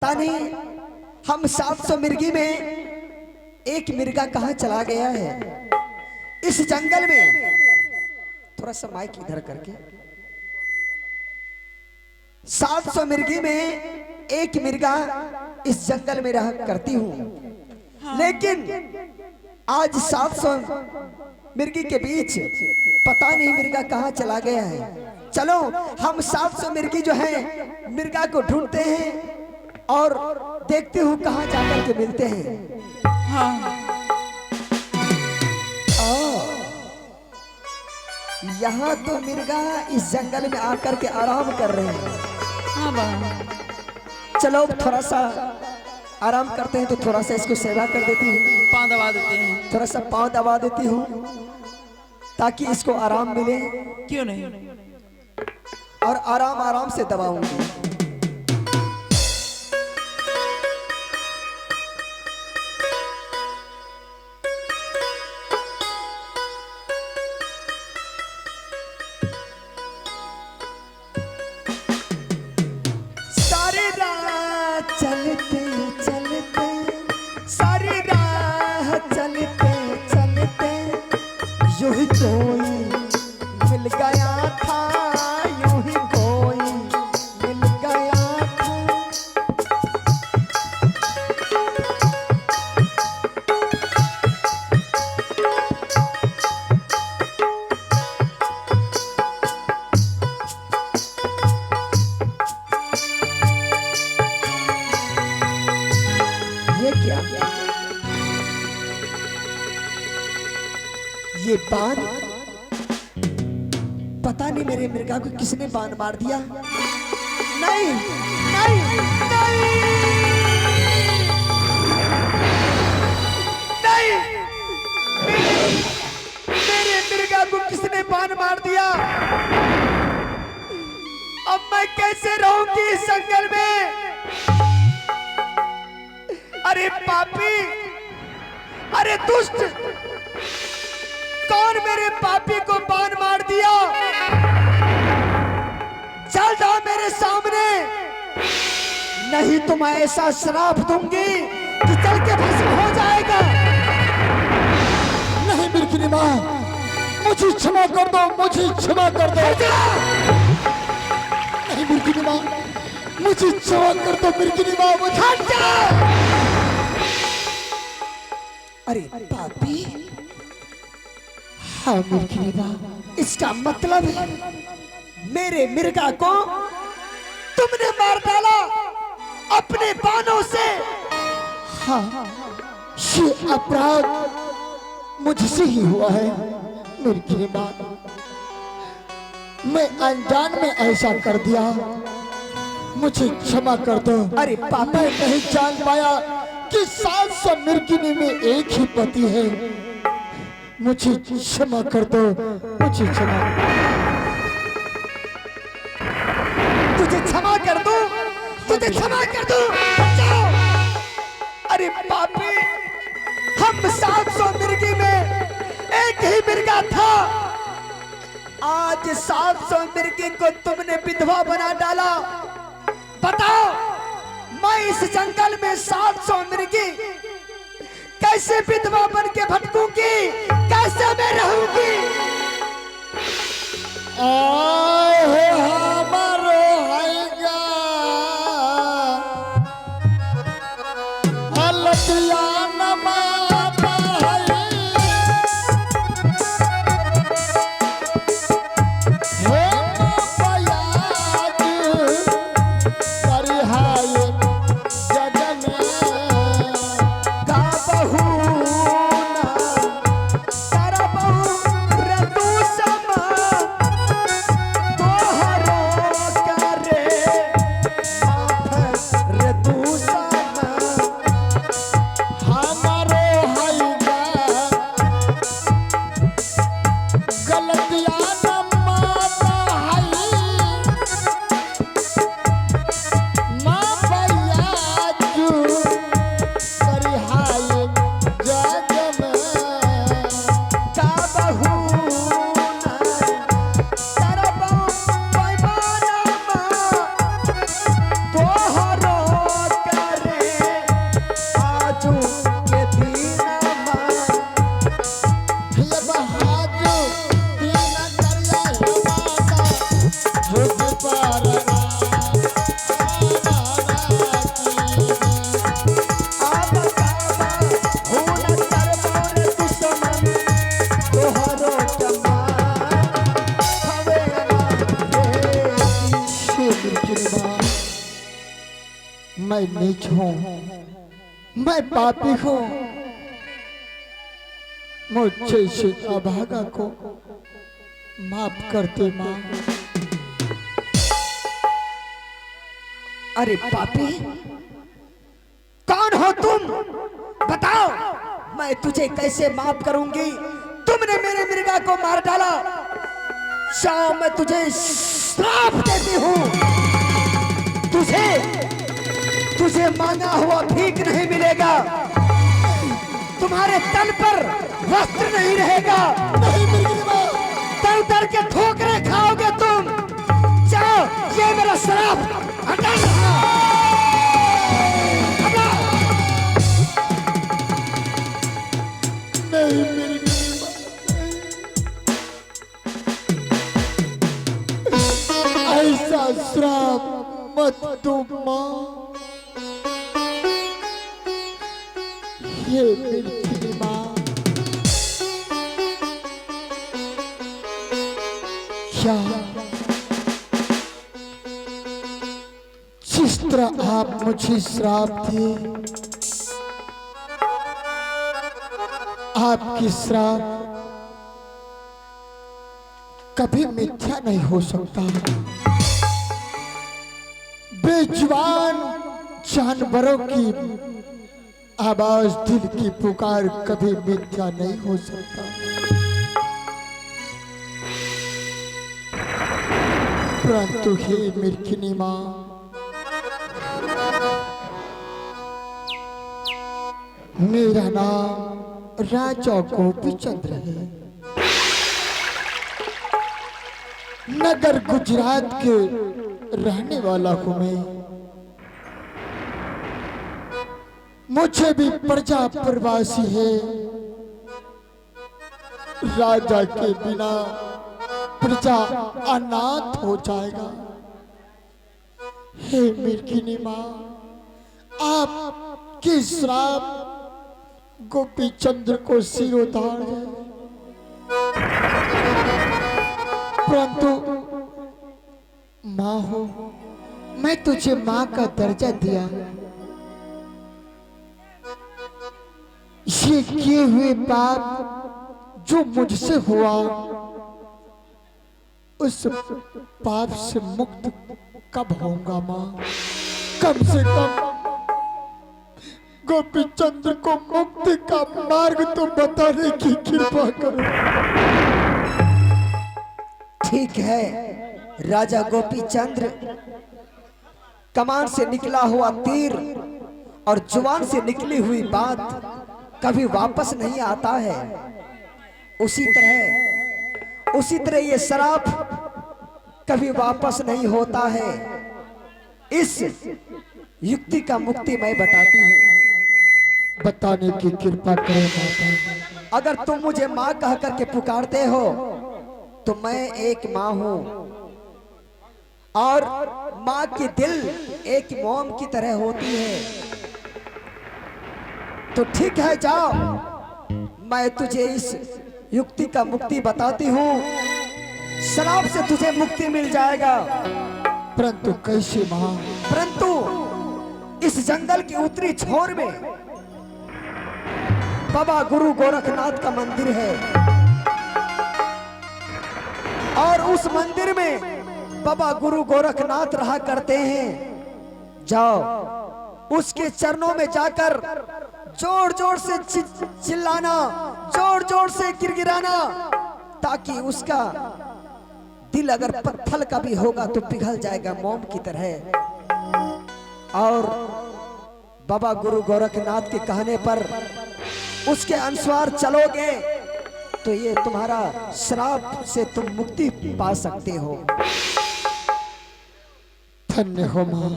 पता नहीं हम 700 मिर्गी में एक मिर्गा कहाँ चला गया है इस जंगल में। थोड़ा सा माइक इधर करके। 700 मिर्गी में एक मिर्गा इस जंगल में रहा करती हूँ, लेकिन आज 700 मिर्गी के बीच पता नहीं मिर्गा कहाँ चला गया है। चलो हम 700 मिर्गी जो है मिर्गा को ढूंढते हैं और देखते हूँ कहाँ जाकर के मिलते हैं। हाँ। यहाँ तो मिर्गा इस जंगल में आकर के आराम कर रहे हैं। हाँ बाबा। चलो थोड़ा सा आराम करते हैं, तो थोड़ा सा इसको सेवा कर देती हूँ, पाँव दबा देते हैं। थोड़ा सा पाँव दबा देती हूँ ताकि इसको आराम मिले। क्यों नहीं। और आराम आराम से दबाऊंगी। सारी राह चलते चलते, सारी राह चलते चलते यूं ही कोई मिल गया था, यूं ही कोई मिल गया था। ये क्या, ये बाण, पता नहीं मेरे मिर्गा को किसने बाण मार दिया। नहीं नहीं नहीं नहीं, मेरे मिर्गा को किसने बाण मार दिया। अब मैं कैसे रहूंगी इस जंगल में। अरे पापी, अरे दुष्ट, कौन मेरे पापी को बाण मार दिया। चल जाओ मेरे सामने, नहीं तो मैं ऐसा श्राप दूंगी कि चल के भस्म हो जाएगा। नहीं बिरखनी माँ, मुझे क्षमा कर दो, मुझे क्षमा कर दो। नहीं बिरखनी माँ, मुझे क्षमा कर दो बिरखनी माँ, मुझे। अरे पापी, हाँ बिरखनी माँ, इसका मतलब है मेरे मिर्गा को तुमने मार डाला अपने बाणों से। हाँ, ये अपराध मुझसे ही हुआ है बिरखनी माँ। मैं अनजान में ऐसा कर दिया, मुझे क्षमा कर दो। अरे पापी, मैं नहीं जान पाया कि 700 मिर्गिनी में एक ही पति है। मुझे क्षमा कर दो, मुझे क्षमा। तुझे क्षमा कर दूं, तुझे क्षमा कर दूं, जाओ। अरे पापी, हम 700 मिर्गी में एक ही मिर्गा था। आज 700 मिर्गी को तुमने विधवा बना डाला। बताओ, मैं इस जंगल में 700 मिर्गी कैसे विधवा बन के भटकूंगी, कैसे मैं रहूंगी। हमारो हैगा हलतिया नमाता है, हो बयाज करिहाय जगन का बहू ना तारा बहू रतु समा तोहरो करे माफ रतु समा। हमारो हैगा गलतिया नमाता है, माँ बयाजू करिहाय जग में। का बहू ना तारा बहू पैमाना मा तोहरो मैं नीच हूँ, मैं पापी हूँ। मुझे से अभागा को माफ कर दे माँ। अरे पापी, कौन हो तुम? बताओ, मैं तुझे कैसे माफ करूंगी? तुमने मेरे मृगा को मार डाला। जाओ, मैं तुझे श्राप देती हूँ। तुझे मांगा हुआ भीख नहीं मिलेगा। तुम्हारे तन पर वस्त्र नहीं रहेगा। नहीं मिर्गी माँ। तर तर के ठोकरे खाओगे तुम। जाओ, ये मेरा श्राप। हटा नहीं मिर्गी माँ, ऐसा श्राप मत दो माँ। ये मिर्गी माँ, क्या जिस तरह आप मुझे श्राप दिए, आपकी श्राप कभी मिथ्या नहीं हो सकता। बेजुबान जानवरों की आवाज, दिल की पुकार कभी मिथ्या नहीं हो सकता। परंतु हे मिर्गिनी माँ, मेरा नाम राजा गोपीचंद्र है। नगर गुजरात के रहने वाला हूँ मैं। मुझे भी प्रजा प्रवासी है। राजा के बिना प्रजा अनाथ हो जाएगा। हे मिर्गिनी माँ, आपकी श्राप गोपीचंद्र को सिरोधार है। परंतु माँ हो, मैं तुझे माँ का दर्जा दिया। ये किए हुए पाप जो मुझसे हुआ, उस पाप से मुक्त कब होऊंगा माँ? कम से कम गोपीचंद्र को मुक्ति का मार्ग तो बताने की कृपा करो। ठीक है राजा गोपीचंद्र, कमान से निकला हुआ तीर और जुबान से निकली हुई बात कभी वापस नहीं आता है। उसी तरह ये श्राप कभी वापस नहीं होता है। इस युक्ति का मुक्ति मैं बताती हूँ। बताने की कृपा करें माता। अगर तुम मुझे माँ कह करके पुकारते हो तो मैं एक माँ हूँ और माँ की दिल एक मोम की तरह होती है। तो ठीक है, जाओ, मैं तुझे इस युक्ति का मुक्ति बताती हूँ। श्राप से तुझे मुक्ति मिल जाएगा। परंतु कैसे माँ? परंतु इस जंगल के उत्तरी छोर में बाबा गुरु गोरखनाथ का मंदिर है और उस मंदिर में बाबा गुरु गोरखनाथ रहा करते हैं। जाओ, उसके चरणों में जाकर जोर जोर से चिल्लाना, जोर जोर से गिड़गिड़ाना, ताकि उसका दिल अगर पत्थर का भी होगा तो पिघल जाएगा मोम की तरह। और बाबा गुरु गोरखनाथ के कहने पर उसके अनुसार चलोगे तो ये तुम्हारा श्राप से तुम मुक्ति पा सकते हो। धन्य हो माँ,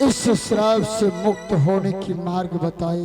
इस श्राप से मुक्त होने की मार्ग बताए।